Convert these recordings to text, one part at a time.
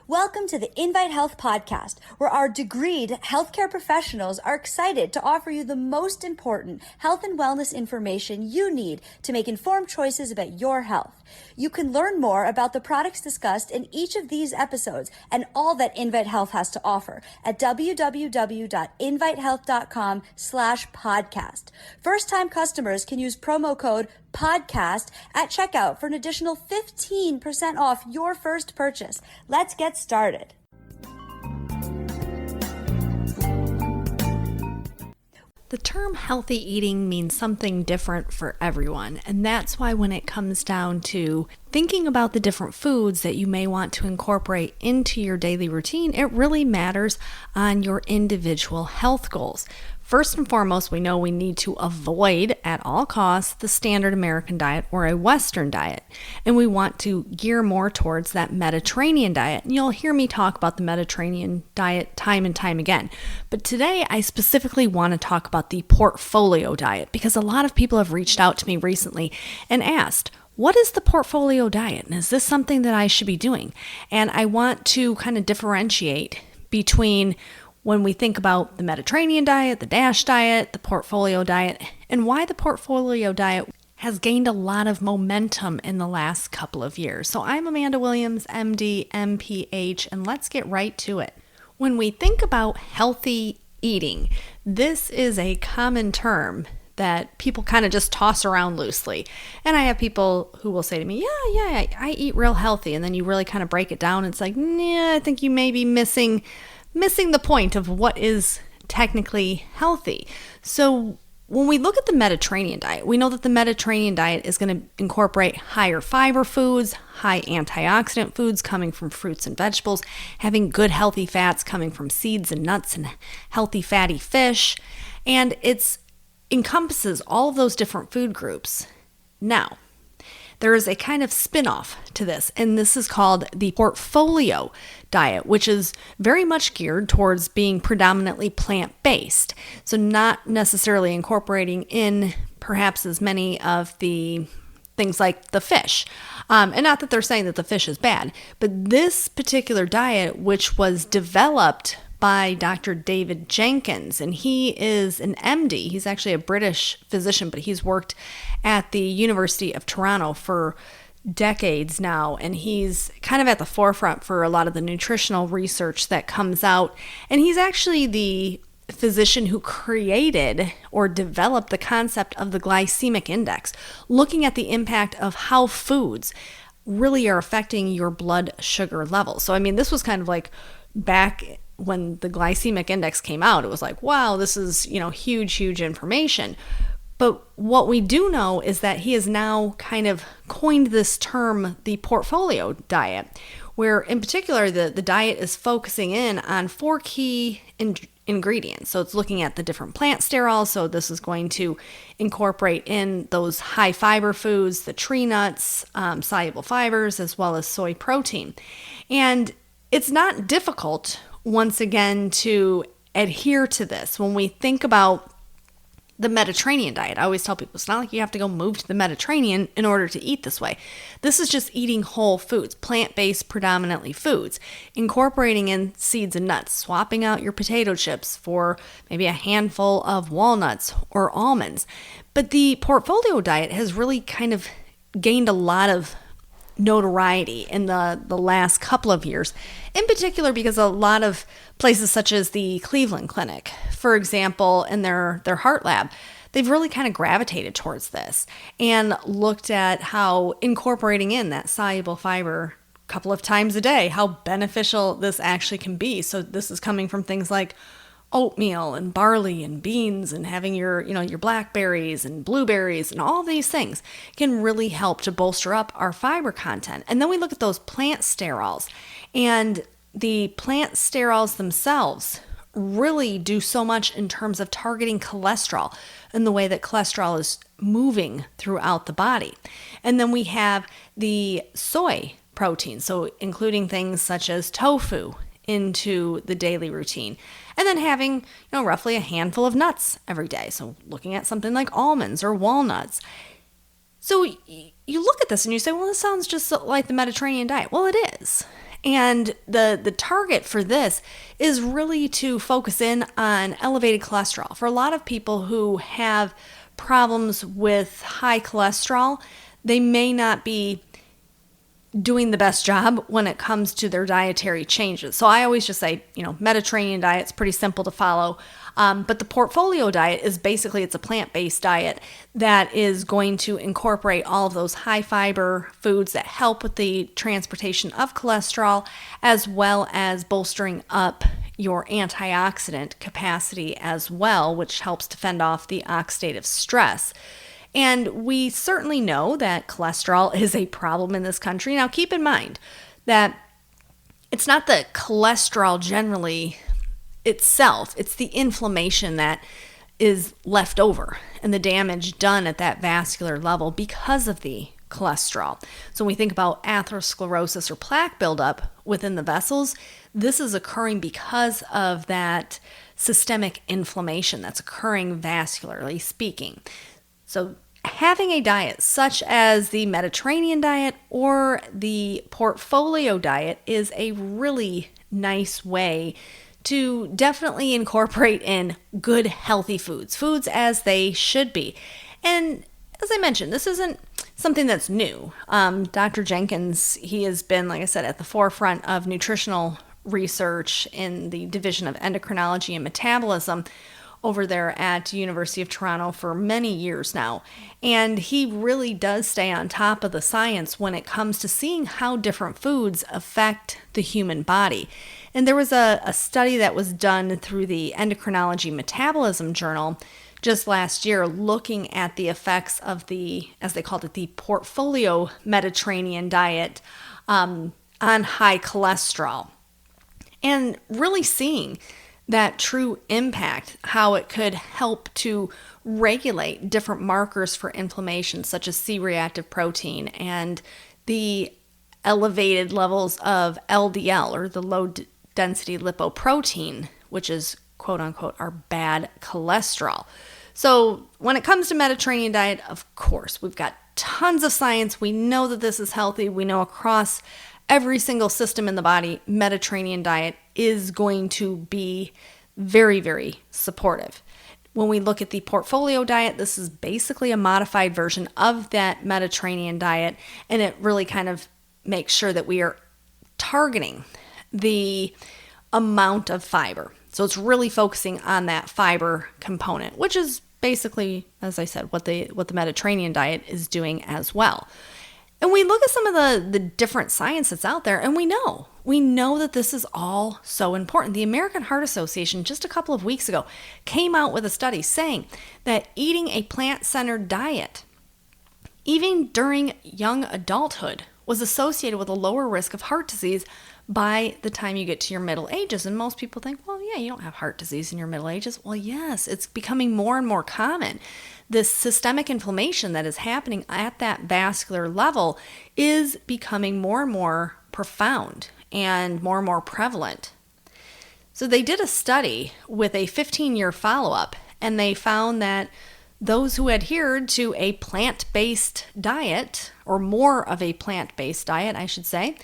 Welcome to the InVite Health podcast, where our degreed healthcare professionals are excited to offer you the most important health and wellness information you need to make informed choices about your health. You can learn more about the products discussed in each of these episodes and all that InVite Health has to offer at www.invitehealth.com/podcast. First-time customers can use promo code podcast at checkout for an additional 15% off your first purchase. Let's get started. The term healthy eating means something different for everyone, and that's why when it comes down to thinking about the different foods that you may want to incorporate into your daily routine, it really matters on your individual health goals. First and foremost, we know we need to avoid at all costs the standard American diet or a Western diet. And we want to gear more towards that Mediterranean diet. And you'll hear me talk about the Mediterranean diet time and time again. But today, I specifically want to talk about the portfolio diet because a lot of people have reached out to me recently and asked, what is the portfolio diet? And is this something that I should be doing? And I want to kind of differentiate between when we think about the Mediterranean diet, the DASH diet, the portfolio diet, and why the portfolio diet has gained a lot of momentum in the last couple of years. So I'm Amanda Williams, MD, MPH, and let's get right to it. When we think about healthy eating, this is a common term that people kind of just toss around loosely. And I have people who will say to me, yeah, I eat real healthy. And then you really kind of break it down. And it's like, nah, I think you may be missing the point of what is technically healthy. So when we look at the Mediterranean diet, we know that the Mediterranean diet is going to incorporate higher fiber foods, high antioxidant foods coming from fruits and vegetables, having good healthy fats coming from seeds and nuts and healthy fatty fish. And it encompasses all of those different food groups. Now, there is a kind of spin-off to this, and this is called the portfolio diet, which is very much geared towards being predominantly plant-based. So not necessarily incorporating in perhaps as many of the things like the fish. And not that they're saying that the fish is bad, but this particular diet, which was developed by Dr. David Jenkins, and he is an MD. He's actually a British physician, but he's worked at the University of Toronto for decades now, and he's kind of at the forefront for a lot of the nutritional research that comes out. And he's actually the physician who created or developed the concept of the glycemic index, looking at the impact of how foods really are affecting your blood sugar levels. So, I mean, this was kind of like back when the glycemic index came out, it was like, wow, this is, huge information. But what we do know is that he has now kind of coined this term, the portfolio diet, where in particular, the diet is focusing in on 4 key ingredients. So it's looking at the different plant sterols. So this is going to incorporate in those high fiber foods, the tree nuts, soluble fibers, as well as soy protein. And it's not difficult, once again, to adhere to this. When we think about the Mediterranean diet, I always tell people it's not like you have to go move to the Mediterranean in order to eat this way. This is just eating whole foods, plant-based predominantly foods, incorporating in seeds and nuts, swapping out your potato chips for maybe a handful of walnuts or almonds. But the portfolio diet has really kind of gained a lot of notoriety in the last couple of years, in particular because a lot of places such as the Cleveland Clinic, for example, in their heart lab, they've really kind of gravitated towards this and looked at how incorporating in that soluble fiber a couple of times a day, how beneficial this actually can be. So this is coming from things like oatmeal and barley and beans, and having your blackberries and blueberries and all these things can really help to bolster up our fiber content. And then we look at those plant sterols, and the plant sterols themselves really do so much in terms of targeting cholesterol and the way that cholesterol is moving throughout the body. And then we have the soy protein, so including things such as tofu into the daily routine. And then having, roughly a handful of nuts every day. So looking at something like almonds or walnuts. So you look at this and you say, well, this sounds just like the Mediterranean diet. Well, it is. And the target for this is really to focus in on elevated cholesterol. For a lot of people who have problems with high cholesterol, they may not be doing the best job when it comes to their dietary changes. So I always just say, Mediterranean diet's pretty simple to follow. But the portfolio diet is basically, it's a plant-based diet that is going to incorporate all of those high fiber foods that help with the transportation of cholesterol, as well as bolstering up your antioxidant capacity as well, which helps to fend off the oxidative stress. And we certainly know that cholesterol is a problem in this country. Now, keep in mind that it's not the cholesterol generally itself, it's the inflammation that is left over and the damage done at that vascular level because of the cholesterol. So when we think about atherosclerosis or plaque buildup within the vessels, this is occurring because of that systemic inflammation that's occurring vascularly speaking. So having a diet such as the Mediterranean diet or the portfolio diet is a really nice way to definitely incorporate in good, healthy foods as they should be. And as I mentioned, this isn't something that's new. Dr. Jenkins, he has been, like I said, at the forefront of nutritional research in the Division of Endocrinology and Metabolism over there at University of Toronto for many years now. And he really does stay on top of the science when it comes to seeing how different foods affect the human body. And there was a study that was done through the Endocrinology Metabolism Journal just last year looking at the effects of the, as they called it, the portfolio Mediterranean diet on high cholesterol. And really seeing that true impact, how it could help to regulate different markers for inflammation, such as C-reactive protein and the elevated levels of LDL, or the low density lipoprotein, which is quote unquote our bad cholesterol. So when it comes to Mediterranean diet, of course, we've got tons of science. We know that this is healthy. We know across every single system in the body, Mediterranean diet is going to be very, very supportive. When we look at the portfolio diet, this is basically a modified version of that Mediterranean diet, and it really kind of makes sure that we are targeting the amount of fiber. So it's really focusing on that fiber component, which is basically, as I said, what the Mediterranean diet is doing as well. And we look at some of the different science that's out there, and we know that this is all so important. The American Heart Association just a couple of weeks ago came out with a study saying that eating a plant-centered diet, even during young adulthood, was associated with a lower risk of heart disease by the time you get to your middle ages. And most people think, well, yeah, you don't have heart disease in your middle ages. Well, yes, it's becoming more and more common. This systemic inflammation that is happening at that vascular level is becoming more and more profound and more prevalent. So they did a study with a 15-year follow-up, and they found that those who adhered to a plant-based diet, or more of a plant-based diet, I should say,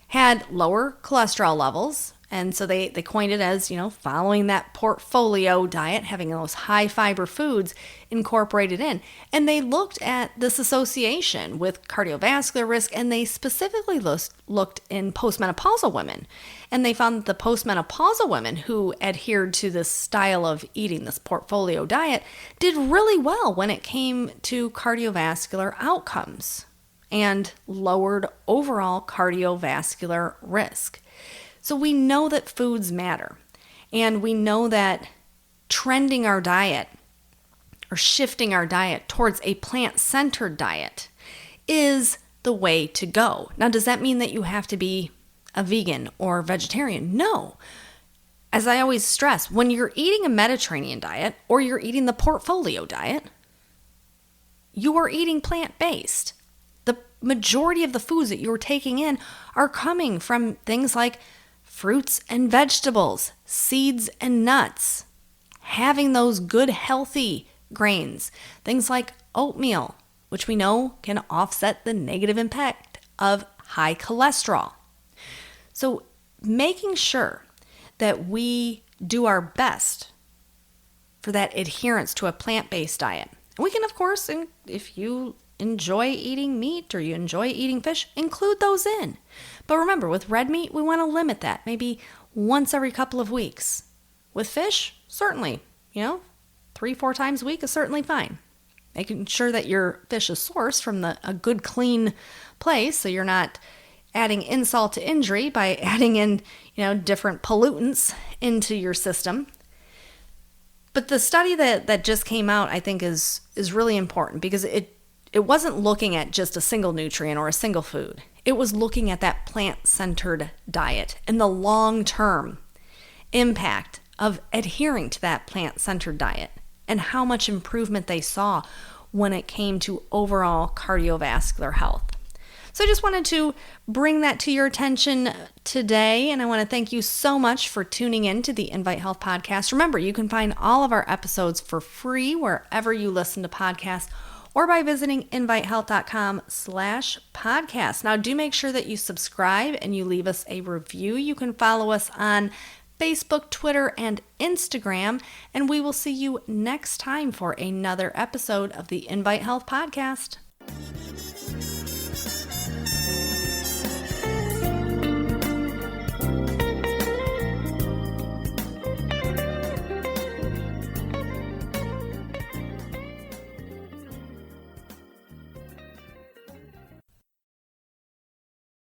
had lower cholesterol levels. And so they coined it as, following that portfolio diet, having those high fiber foods incorporated in. And they looked at this association with cardiovascular risk, and they specifically looked in postmenopausal women. And they found that the postmenopausal women who adhered to this style of eating, this portfolio diet, did really well when it came to cardiovascular outcomes and lowered overall cardiovascular risk. So we know that foods matter, and we know that trending our diet or shifting our diet towards a plant-centered diet is the way to go. Now, does that mean that you have to be a vegan or vegetarian? No. As I always stress, when you're eating a Mediterranean diet or you're eating the portfolio diet, you are eating plant-based. The majority of the foods that you're taking in are coming from things like fruits and vegetables, seeds and nuts, having those good healthy grains, things like oatmeal, which we know can offset the negative impact of high cholesterol. So making sure that we do our best for that adherence to a plant-based diet. And we can, of course, if you enjoy eating meat or you enjoy eating fish, include those in. But remember, with red meat, we want to limit that, maybe once every couple of weeks. With fish, certainly, 3-4 times a week is certainly fine. Making sure that your fish is sourced from a good, clean place, so you're not adding insult to injury by adding in, different pollutants into your system. But the study that just came out, I think, is really important because it wasn't looking at just a single nutrient or a single food. It was looking at that plant-centered diet and the long-term impact of adhering to that plant-centered diet and how much improvement they saw when it came to overall cardiovascular health. So I just wanted to bring that to your attention today, and I want to thank you so much for tuning in to the InVite Health Podcast. Remember, you can find all of our episodes for free wherever you listen to podcasts or by visiting invitehealth.com/podcast. Now, do make sure that you subscribe and you leave us a review. You can follow us on Facebook, Twitter, and Instagram, and we will see you next time for another episode of the InVite Health Podcast.